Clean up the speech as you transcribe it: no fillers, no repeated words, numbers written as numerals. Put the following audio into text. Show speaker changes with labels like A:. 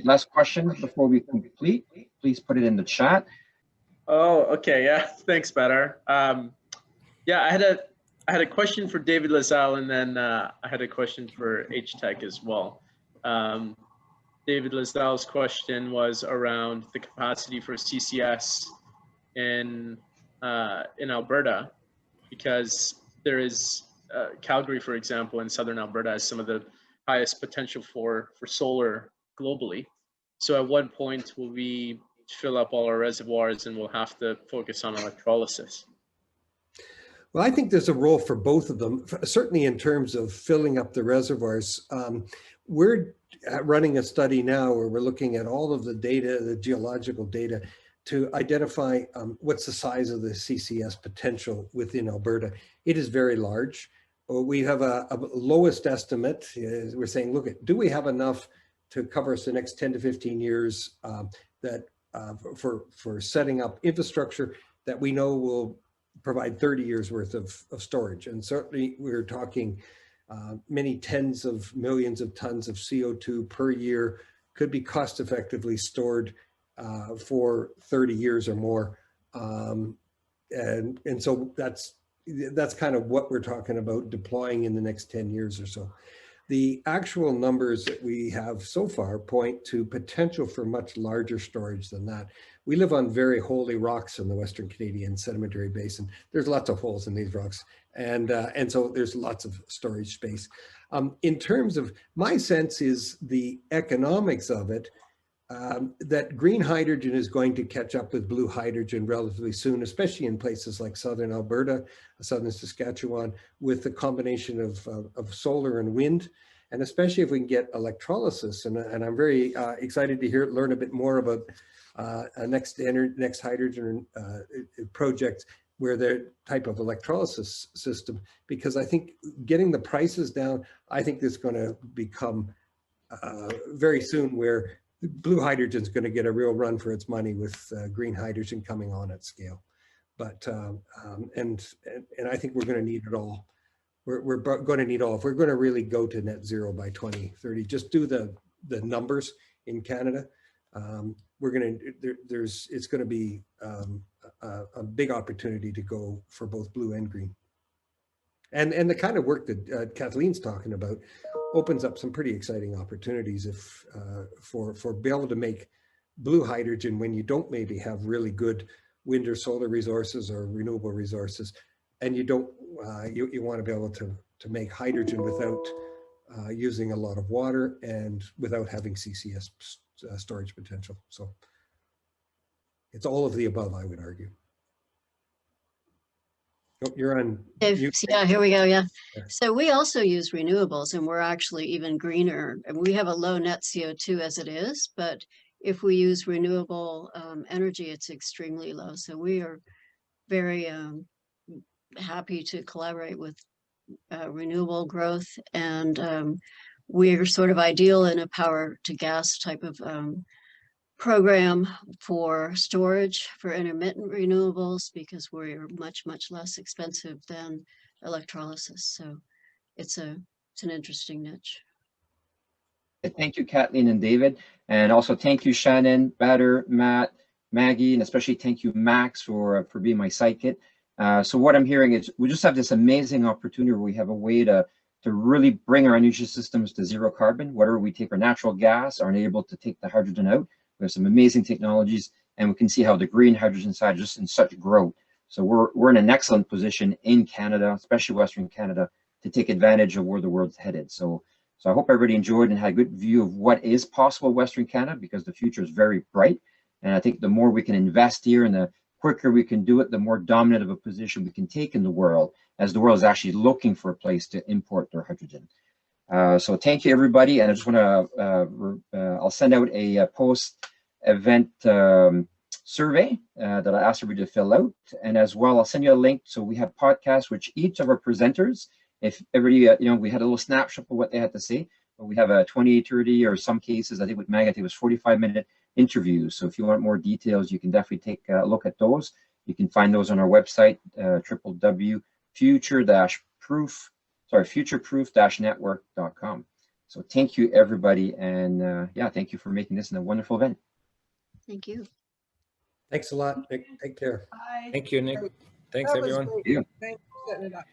A: last question before we complete, please put it in the chat.
B: Oh, okay, yeah, thanks, Badar. Yeah, I had a question for David Lasalle, and then I had a question for HTech as well. David Lasalle's question was around the capacity for CCS in Alberta, because there is Calgary, for example, in southern Alberta has some of the highest potential for solar globally. So at what point will we fill up all our reservoirs and we'll have to focus on electrolysis?
C: Well, I think there's a role for both of them, certainly in terms of filling up the reservoirs. We're running a study now where we're looking at all of the data, the geological data, to identify what's the size of the CCS potential within Alberta. It is very large. We have a lowest estimate. We're saying, look, do we have enough to cover us the next 10 to 15 years for setting up infrastructure that we know will provide 30 years worth of storage. And certainly we're talking many tens of millions of tons of CO2 per year could be cost effectively stored for 30 years or more. And so that's kind of what we're talking about deploying in the next 10 years or so. The actual numbers that we have so far point to potential for much larger storage than that. We live on very holy rocks in the Western Canadian Sedimentary Basin. There's lots of holes in these rocks, and so there's lots of storage space. In terms of, my sense is the economics of it, that green hydrogen is going to catch up with blue hydrogen relatively soon, especially in places like southern Alberta, southern Saskatchewan, with the combination of solar and wind, and especially if we can get electrolysis. And I'm very excited to learn a bit more about Next Hydrogen project, where their type of electrolysis system, because I think getting the prices down, I think there's going to become very soon where blue hydrogen is going to get a real run for its money with green hydrogen coming on at scale. But and I think we're going to need it all. We're going to need all. If we're going to really go to net zero by 2030, just do the numbers in Canada. We're going to it's going to be a big opportunity to go for both blue and green. And the kind of work that Kathleen's talking about opens up some pretty exciting opportunities if for be able to make blue hydrogen when you don't maybe have really good wind or solar resources or renewable resources, and you don't you want to be able to make hydrogen without using a lot of water and without having CCS storage potential. So it's all of the above, I would argue. Oh, you're on.
D: Yeah, here we go. Yeah. So we also use renewables, and we're actually even greener. And we have a low net CO2 as it is, but if we use renewable energy, it's extremely low. So we are very happy to collaborate with renewable growth, and we're sort of ideal in a power to gas type of program for storage for intermittent renewables, because we're much less expensive than electrolysis. So it's an interesting niche.
A: Thank you, Kathleen and David, and also thank you, Shannon, Badar, Matt, Maggie, and especially thank you, Max, for being my sidekick. So what I'm hearing is we just have this amazing opportunity where we have a way to really bring our energy systems to zero carbon. Whether we take our natural gas, are able to take the hydrogen out. We have some amazing technologies, and we can see how the green hydrogen side is just in such growth. So we're in an excellent position in Canada, especially Western Canada, to take advantage of where the world's headed. So I hope everybody enjoyed and had a good view of what is possible in Western Canada, because the future is very bright. And I think the more we can invest here and the quicker we can do it, the more dominant of a position we can take in the world, as the world is actually looking for a place to import their hydrogen. So thank you, everybody. And I just want to, I'll send out a post-event survey that I asked everybody to fill out. And as well, I'll send you a link. So we have podcasts, which each of our presenters, if everybody, we had a little snapshot of what they had to say, but we have a 20, 30, or some cases, I think with Mag, I think it was 45-minute interviews. So if you want more details, you can definitely take a look at those. You can find those on our website, www.futureproof-network.com. So thank you, everybody. And yeah, thank you for making this a wonderful event.
D: Thank you.
C: Thanks a lot, Nick. Take care.
E: Bye.
F: Thank you, Nick. Thanks,
E: That was
F: everyone.
E: great.
A: Yeah.
E: Thanks for setting it up.